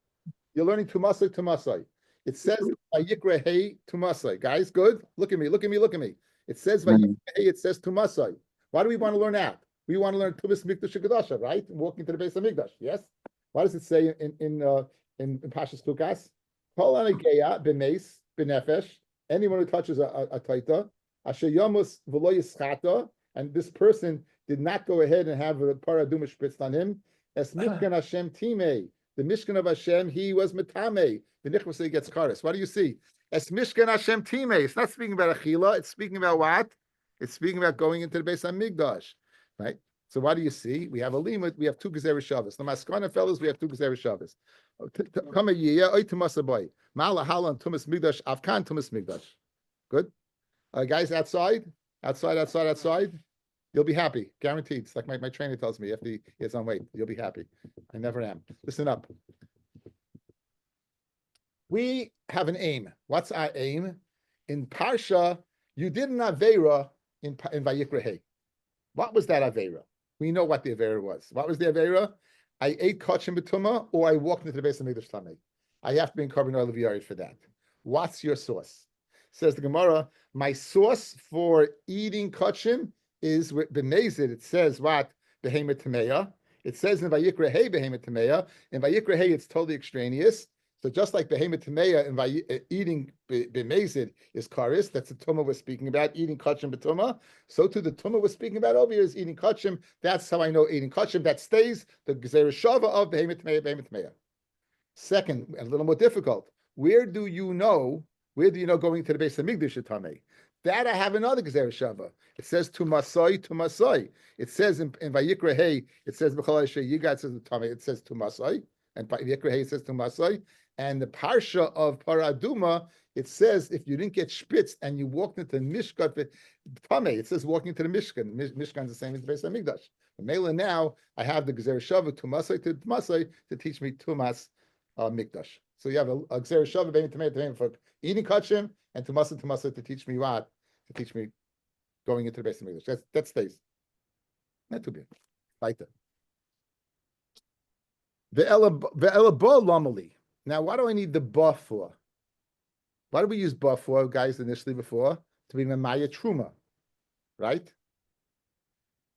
You're learning tumasai. It says vayikra hey tumasai. Guys, good. Look at me. It says vayikra hey. It says tumasai. Why do we want to learn that? We want to learn tumas mikdash kedasha, right? Walking to the base of mikdash. Yes. What does it say in Pashas Tukas? Kol Nageya b'meis b'nefesh. Anyone who touches a taita, asher yamus v'lo yischata, and this person did not go ahead and have a paraduma spritzed on him. Es mishkan Hashem timei, the mishkan of Hashem, he was metame. The nichvasei gets kares. What do you see? Es mishkan Hashem timei. It's not speaking about achila. It's speaking about what? It's speaking about going into the Beis Hamikdash, right? So what do you see? We have a limit. We have two gezeres shavas. The maskana fellas, we have two gezeres shavas. Come a year, oy tumas aboy. Mala halan tumas migdash, avkan tumas migdash. Good. Guys, outside. You'll be happy, guaranteed. It's like my trainer tells me, if he is on weight, you'll be happy. I never am. Listen up. We have an aim. What's our aim? In Parsha, you did an Aveira in Vayikra Hey. What was that Aveira? We know what the Aveira was. What was the Aveira? I ate kachim betuma, or I walked into the base of Mikdash Tamei. I have to be in carbon oil of yared for that. What's your sauce? Says the Gemara, my sauce for eating kachim is b'mezid. It says what? Behemoth Tameya. It says in Vayikra Hey Behemoth Tameya. In Vayikra Hey, it's totally extraneous. So just like Behemoth Tameya and eating b'mezid is karis, that's the tumah we're speaking about, eating kachim b'tumah. So too the tumah we're speaking about over here is eating kachim. That's how I know eating kachim. That stays the gezeres shava of Behemoth Tameya. Second, a little more difficult. Where do you know going to the base of Migdash Tamei? That I have another gezeres shava. It says tumasai. It says in Vayikra Hey, it says b'chol yigat, it says Tamei. It says tumasai, and Vayikra Hey it says tumasai. And the parsha of Paraduma, it says if you didn't get spitzed and you walked into the Mishkan, Tamei, it says walking to the Mishkan. Mishkan is the same as the base of Migdash. But Mela now I have the gezeres shava tumasai to tumasai to teach me tumas Mikdash. So you have a gezeres shava bein tamei for eating kachim and tumasai to teach me what? To teach me going into the base of Mikdash. That stays. Not too bad. Later. The ela ba lamali. Now, what do I need the ba for? What do we use ba for, guys, initially before? To be memaya truma, right?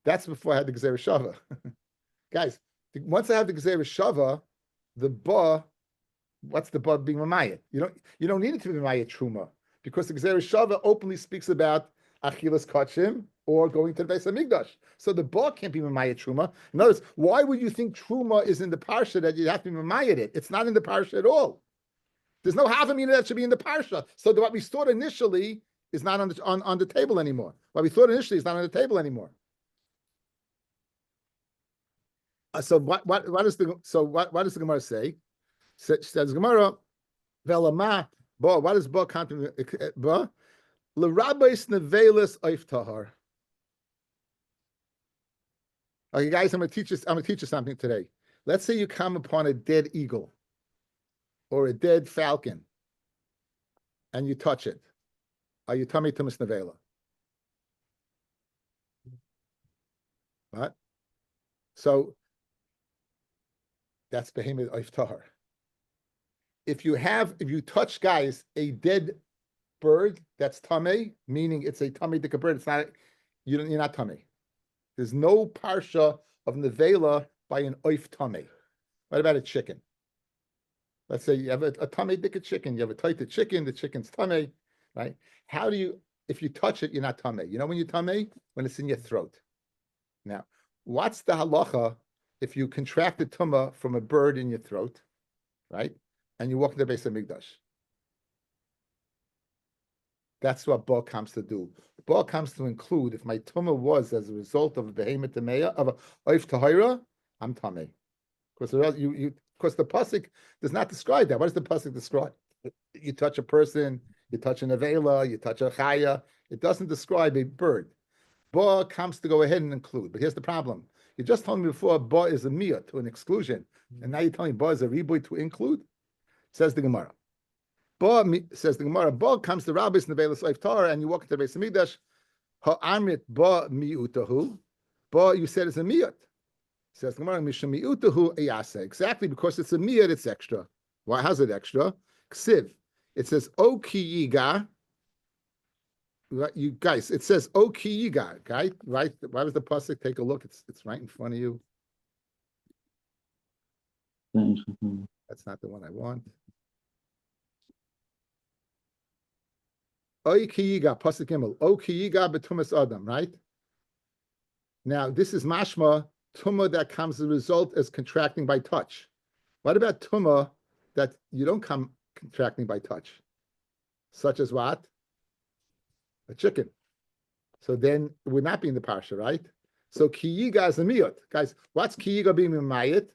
That's before I had the gezeres shava. Guys, once I have the gezeres shava, the ba, what's the ba being memaya? You don't need it to be memaya truma, because the gezeres shava openly speaks about achilas kachim or going to the base of Migdash. So the ba can't be memaya truma. In other words, why would you think truma is in the parsha that you have to be memaya it? It's not in the parsha at all. There's no havamina that should be in the parsha. So what we thought initially is not on the table anymore. What we thought initially is not on the table anymore. So what does the Gemara say? Says Gemara, velama ba. What does ba contemplate? Ba l'rabbis nevelis oif tahar. Okay, guys, I'm gonna teach you something today. Let's say you come upon a dead eagle or a dead falcon, and you touch it. Are you tummy tumas nevela? What? So that's behemoth oif tahar. If you touch, guys, a dead bird, that's tamei, meaning it's a tamei dika bird. It's not, you're not tamei. There's no parsha of nevela by an oif tamei. What about a chicken? Let's say you have a tamei dika chicken. You have a tighter chicken. The chicken's tamei, right? How do you, if you touch it, you're not tamei. You know when you're tamei? When it's in your throat. Now, what's the halacha if you contract the tumah from a bird in your throat, right? And you walk into the base of Migdash? That's what Ba comes to do. Ba comes to include, if my tumah was as a result of a behemoth tameya, of a oif tahira, I'm tamei. Because the pasuk does not describe that. What does the pasuk describe? You touch a person, you touch an avela, you touch a chaya. It doesn't describe a bird. Ba comes to go ahead and include. But here's the problem. You just told me before Ba is a miyah, to an exclusion. And now you're telling me Ba is a riboy to include? Says the Gemara. Says the Gemara, Ba comes to rabbis nevelas oif tahar, and you walk into the base of Mikdash. Ha'amrit Ba mi'utahu. Ba, you said it's a miyut. Says the Gemara, mishum mi'utahu eyase. Exactly, because it's a miyut, it's extra. Why? How's it extra? Ksiv. It says o ki yiga. You guys, it says o ki yiga, right? Right? Why does the pasuk? Take a look. It's right in front of you. That's not the one I want. Oy ki yiga, pasuk gimel. O ki yiga betumas adam, right? Now this is mashma tumah that comes as a result as contracting by touch. What about tumah that you don't come contracting by touch, such as what? A chicken. So then it would not be in the parsha, right? So kiyiga is a miyut. Guys, what's kiyiga being mayit?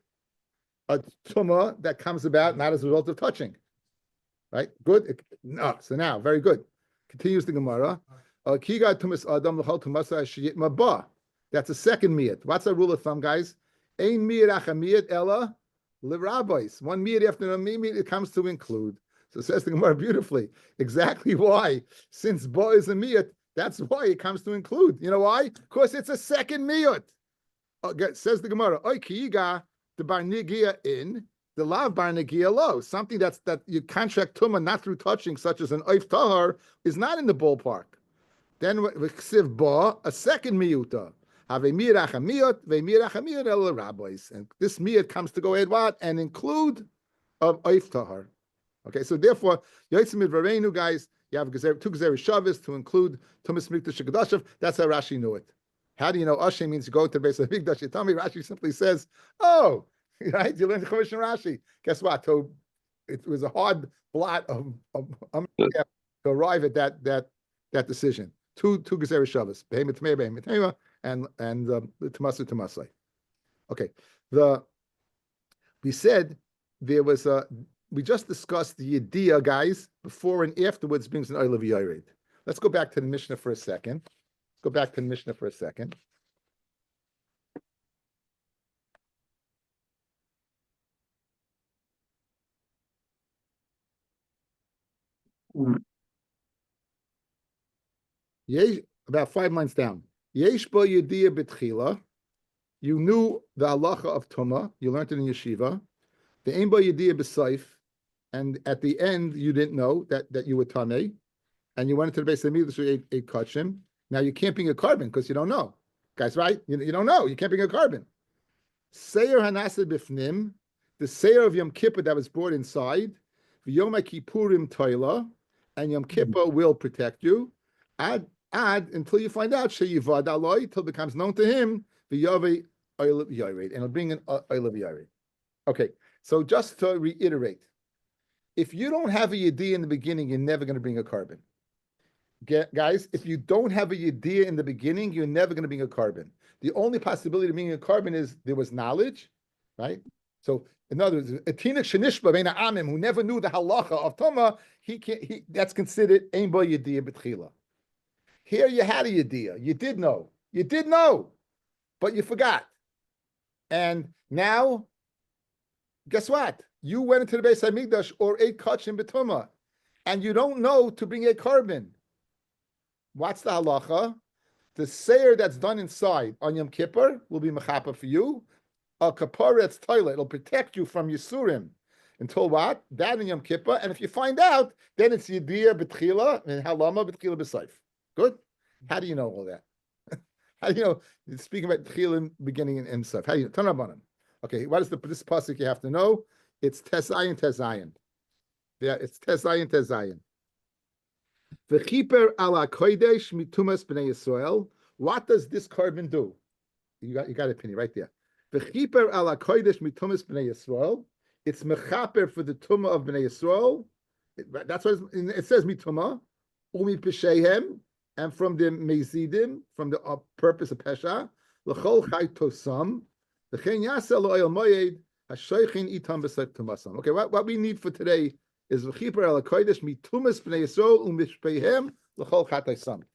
A tumah that comes about not as a result of touching. Right? Good. No. So now, very good. Continues the Gemara. Kiyiga tumas adam l'chol tumasa sheyit maba. That's a second miyut. What's our rule of thumb, guys? Ein miyut achamiyut ella l'rabbis. One miyut after another miyut, it comes to include. So it says the Gemara beautifully. Exactly why. Since ba is a miyut, that's why it comes to include. You know why? Because it's a second miyut. Says the Gemara. Oy kiyiga the bar nigia in the lav bar nigia low. Something that you contract tumah not through touching, such as an oif tahar, is not in the ballpark. Then v'ksiv ba a second miyuta. Have a mirach a miyut, ve mirach a miyut el rabbis, and this miyut comes to go ahead what and include of oif tahar. Okay, so therefore, Yotzim Midvarenu, guys, you have two Gezer Shabbos to include Tumas Mikdash Shekadashav. That's how Rashi knew it. How do you know Ashe means you go to the base of Mikdash? You tell me Rashi simply says, oh, right, you learned the Chumash and Rashi. Guess what? So it was a hard blot to arrive at that decision. Two Gezer Shabbos, Behemoth Tmei, Behemoth Tmei, and the Tamasu Tamasai. Okay, we said there was a. We just discussed the Yediyah, guys, before and afterwards brings an oil of Yored. Let's go back to the Mishnah for a second. About 5 lines down. Yesh bo Yediyah betchila. You knew the halacha of Tumah. You learned it in yeshiva. The ein bo Yediyah b'saif. And at the end, you didn't know that you were tamei, and you went into the base of the midrash ate kachim. Now you can't bring a carbon because you don't know, guys. Right? You don't know. You can't bring a carbon. Seir hanased bifnim, the seir of Yom Kippur that was brought inside. Yom Kippurim toila, and Yom Kippur will protect you. Add until you find out sheyivad aloi till it becomes known to him the yave oil of yared, and it'll bring an oil of yared. Okay, so just to reiterate. If you don't have a yediyah in the beginning, you're never going to bring a carbon. Guys, if you don't have a yediyah in the beginning, you're never going to bring a carbon. The only possibility of bringing a carbon is there was knowledge, right? So, in other words, a tinik shenishba bein ha'amim who never knew the halacha of Tumah, that's considered ein bo yediyah b'tchila. Here you had a yediyah. You did know, but you forgot. And now, guess what? You went into the Beis Hamikdash or ate kachim b'tumah, and you don't know to bring a carbon. What's the halacha? The seir that's done inside on Yom Kippur will be mechapa for you. A kaparetz toilet, it'll protect you from Yisurim until what? That in Yom Kippur, and if you find out, then it's yediyah b'tchila and halama b'tchila b'saif. Good. How do you know all that? How do you know? Speaking about tchila beginning and stuff. How do you know? Turn up on him. Okay, what is this pasuk you have to know? It's Tezayin. Yeah, it's Tezayin. V'chiper ala kodesh mitumas b'nei Yisrael. What does this carbon do? You got a penny right there. V'chiper ala kodesh mitumas b'nei Yisrael. It's mechaper for the tumah of b'nei Yisrael. That's what it says mituma. Umi peshehem, and from the mezidim, from the purpose of pesha. L'chol chay tosam. V'chein yasel lo'el moyed. Okay, what we need for today is v'chiper ala kodesh mitumas b'nei Yisrael umishpeihem l'chol chatay sam.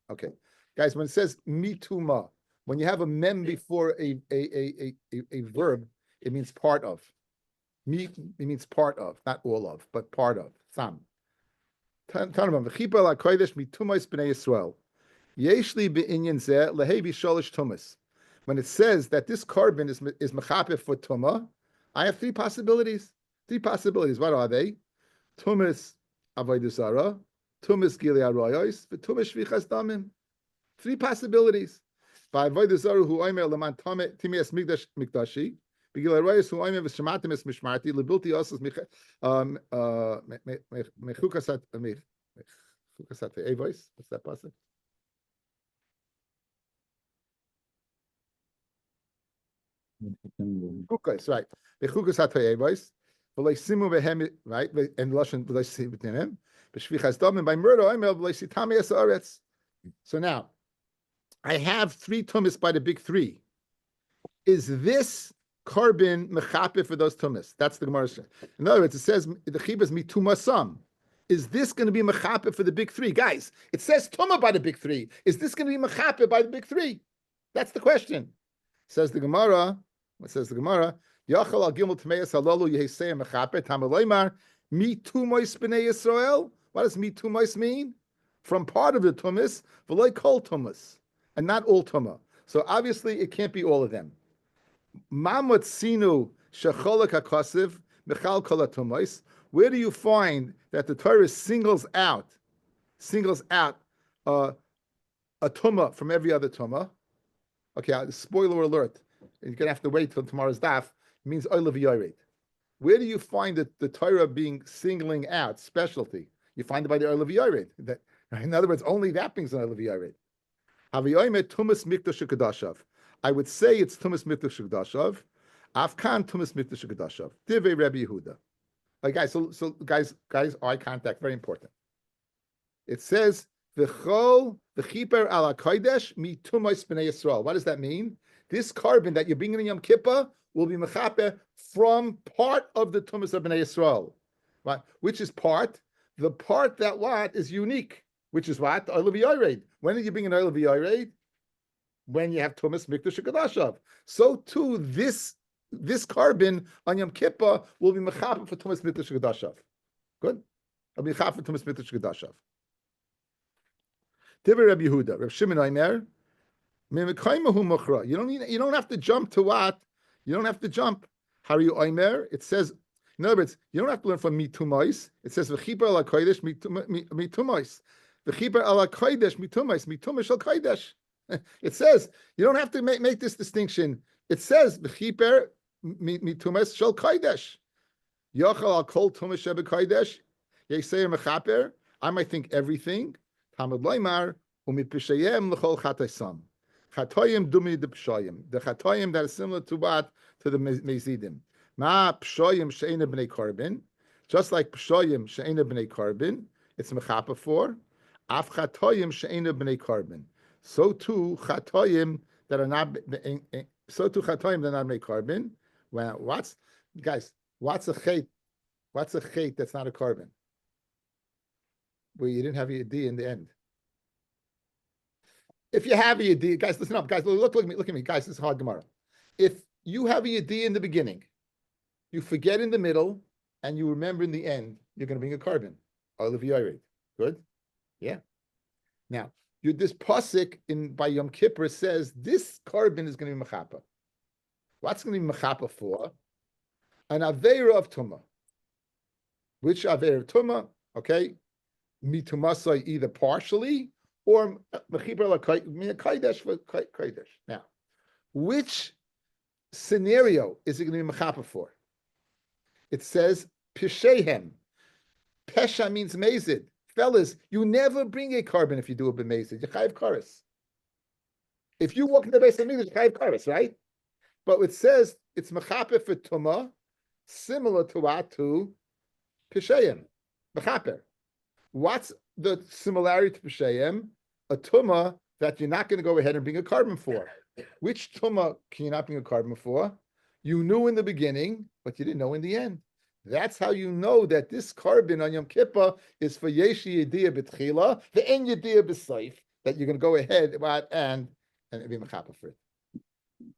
Okay, guys, when it says mituma, when you have a mem before a verb, it means part of. It means part of, not all of, but part of. Sam. Tanabam v'chiper ala kodesh mitumas b'nei Yisrael. Yeshli be'inyan zeh lehebi sholish tumas. When it says that this carbon is mechapeh for tumah, I have 3 possibilities. What are they? Tumas avodah zara, tumas gilei arayos, v'tumas shvichas damim. 3 possibilities. By avodah zara hu omer leman timias mikdashi, b'gilei arayos hu omer v'shematim es mishmarti lebilti osas mechukasat evois. What's that pasuk? Chukas, right? The chukas hatoyevois, v'lei simu vehem, right? And lashon v'lei simu b'shvichas damim by murder. I'm v'lei sitami es aretz. So now, I have 3 tumas by the big three. Is this carbon mechape for those tumas? That's the Gemara. In other words, it says the chibas mitumasam. Is this going to be mechape for the big three? Guys, it says tuma by the big three. Is this going to be mechape by the big three? That's the question. Says the Gemara. What says the Gemara? Yachal al gimel tmeyas halalu yehesei mechape tamaloymar mitumois b'nei Yisrael. What does mitumois mean? From part of the tumas, v'loy kol tumas, and not all tuma. So obviously it can't be all of them. Mamot sinu shecholak hakosiv mechal kol tumois. Where do you find that the Torah singles out a tumah from every other tumah? Okay, spoiler alert. You're gonna have to wait till tomorrow's daf. It means oil of yored. Where do you find the Torah being singling out specialty? You find it by the oil of yored. That, in other words, only that brings an oil of yored. Haviyoyme tumas mikdash kedashav. I would say it's tumas mikdash kedashav. Afkan tumas mikdash kedashav. Divei Rabbi Yehuda. Guys, so guys, eye contact, very important. It says v'chol v'chiper ala kodesh mitumos b'nei Yisrael. What does that mean? This carbon that you're bringing in Yom Kippur will be mechaper from part of the tumas of b'nei Yisrael. Right? Which is part? The part that what is unique. Which is what? The oil of yored. When did you bring an oil of yored? When you have tumas mikdash kedashav. So too this carbon on Yom Kippur will be mechaper for tumas mikdash kedashav. Good. I'll be mechaper for tumas mikdash kedashav. Divrei Rabbi Yehuda, Rav Shimon Omer, you don't have to jump to what? You don't have to jump. Hari Omer, it says, in other words, you don't have to learn from mitumois. It says v'chiper ala kodesh mitumois. V'chiper ala kodesh mitumois shel kodesh. It says, you don't have to make this distinction. It says v'chiper mitumois shel kodesh. Yochal al kol tumas shebe kodesh. Yeseir mechaper. I might think everything. Tamad loymar umipishayim l'chol chataysam. Chatoyim dumi de pshayim. The chatoyim that is similar to what? To the mezidim. Ma pshayim she'ena b'nei karbin. Just like pshayim she'ena b'nei karbin, it's mechapa for. Af chatoyim she'ena b'nei karbin. So too chatoyim that are not. So too chatoyim that are not b'nei karbin. Well, what's a chait? What's a chait that's not a carbon? Where you didn't have your D in the end. If you have a D, guys, listen up, guys. Look at me, guys. This is hard Gemara. If you have a D in the beginning, you forget in the middle, and you remember in the end, you're going to bring a carbon. Oil of yored. Good, yeah. Now, this pasuk by Yom Kippur says this carbon is going to be mechapa. What's going to be mechapa for? An aveira of tumah. Which aveira of tumah? Okay. Mitumasai either partially or mechiber kodesh for kodesh. Now, which scenario is it going to be mechapa for? It says pishehem. Pesha means mazid. Fellas, you never bring a carbon if you do a b'mazid. You chayiv kares. If you walk in the base of English, you chayiv kares, right? But it says it's mechapa for tumah, similar to what? To pishehem, mechaper. What's the similarity to P'shayim? A tumah that you're not going to go ahead and bring a carbon for. Which tumah can you not bring a carbon for? You knew in the beginning, but you didn't know in the end. That's how you know that this carbon on Yom Kippur is for Yeshi Yediyah B'tchila, the En Yediyah B'Seif, that you're going to go ahead and be mechapa for it.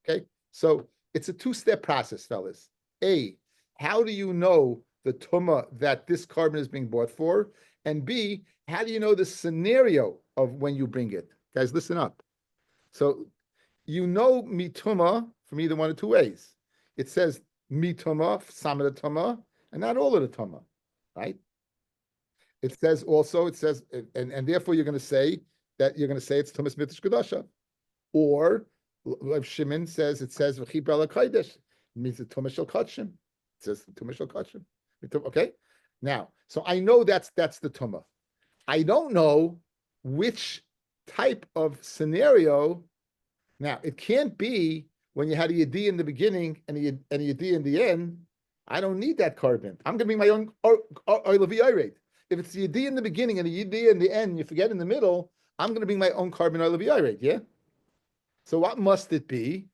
Okay? So it's a two-step process, fellas. A, how do you know the tumah that this carbon is being bought for? And B, how do you know the scenario of when you bring it? Guys, listen up. So you know mituma from either one of two ways. It says mituma, some of the tuma, and not all of the tuma, right? It says also, and therefore you're going to say it's tumas mitish kedasha. Or, like Shimon says, it says v'chibra ala kodesh. It means the tumas shel kachim. It says tumas shel kachim. Okay? Now, so I know that's the tumah. I don't know which type of scenario. Now, it can't be when you had a yedi in the beginning and a yedi in the end. I don't need that carbon. I'm going to bring my own oil of yored. If it's a yedi in the beginning and a yedi in the end, and you forget in the middle, I'm going to bring my own carbon oil of yored. Yeah. So what must it be?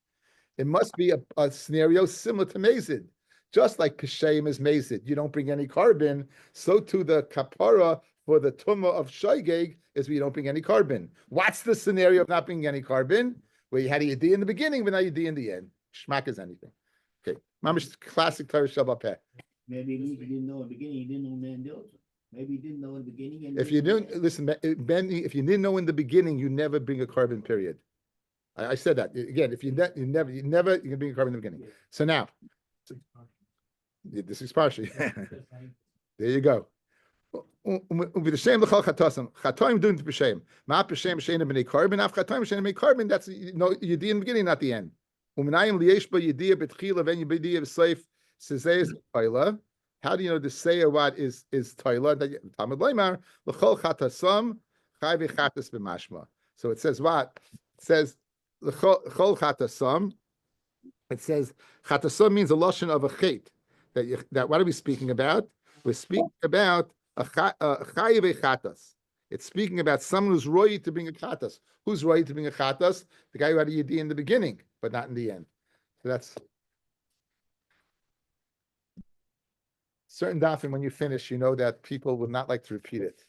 It must be a scenario similar to Mazid. Just like Kashem is Mazid, you don't bring any carbon. So too the kapara for the tumah of Shaygeg is we don't bring any carbon. What's the scenario of not bringing any carbon? Where you had a Yedi in the beginning, but now Yedi in the end. Shmak is anything. Okay. Mamish classic Torah Shabbat. Maybe he didn't know in the beginning, he didn't know Mandela. Maybe he didn't know in the beginning. And If you didn't listen, Ben, if you didn't know in the beginning, you never bring a carbon. Period. I said that again. If you never you can bring a carbon in the beginning. So now, this is partially. There you go. With the same l'chol chatosim, chatoim doing the b'shem. Ma b'shem she'ena b'nei carbon. Af chatoim she'ena b'nei carbon. That's yedi in the beginning, not the end. U'menayim liyesh ba yediya b'tchila ven yediya b'seif sezeh toila. How do you know the say what is toila? Talmud leimar l'chol chatasam chay v'chatas b'mashma. So it says what? It says l'chol chatasam. It says chatasam means a lashon of a chait. That what are we speaking about? We're speaking about a chayiv chatas. It's speaking about someone who's roy to bring a chatas. Who's roy to bring a chatas? The guy who had a yedi in the beginning, but not in the end. So that's certain dafim. When you finish, you know that people would not like to repeat it.